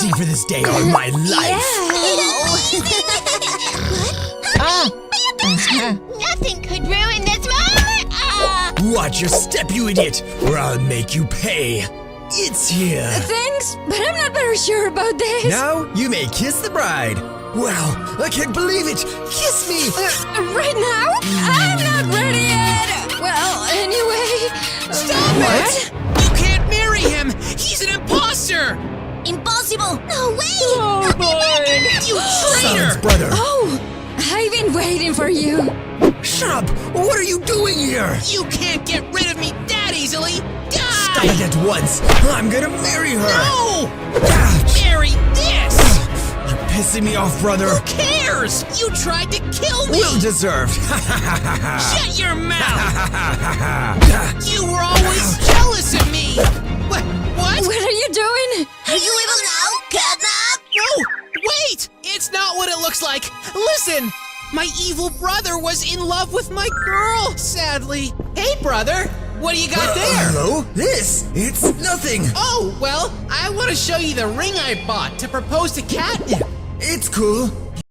waiting for this day all my life. Nothing could ruin this moment! Watch your step, you idiot, or I'll make you pay. It's here. Thanks, but I'm not very sure about this. Now you may kiss the bride. Wow, I can't believe it. Kiss me. Right now? I'm not ready yet. Well, anyway. Stop it! You can't marry him! He's an imposter! Impossible! No way! Oh, boy. You Silence, traitor! brother. Oh, I've been waiting for you. Shut up. What are you doing here? You can't get rid of me that easily! Die! Stop it at once. I'm gonna marry her. No! Ouch. Marry this! You're pissing me off, brother. Who cares? You tried to kill me! Well deserved. Shut your mouth! You were always jealous of me! What? What are you doing? Are you evil now, CATNAP? No! Wait! It's not what it looks like! Listen! My evil brother was in love with my girl, sadly. Hey, brother! What do you got there? Hello? It's nothing. Oh, well, I want to show you the ring I bought to propose to CATNAP. It's cool.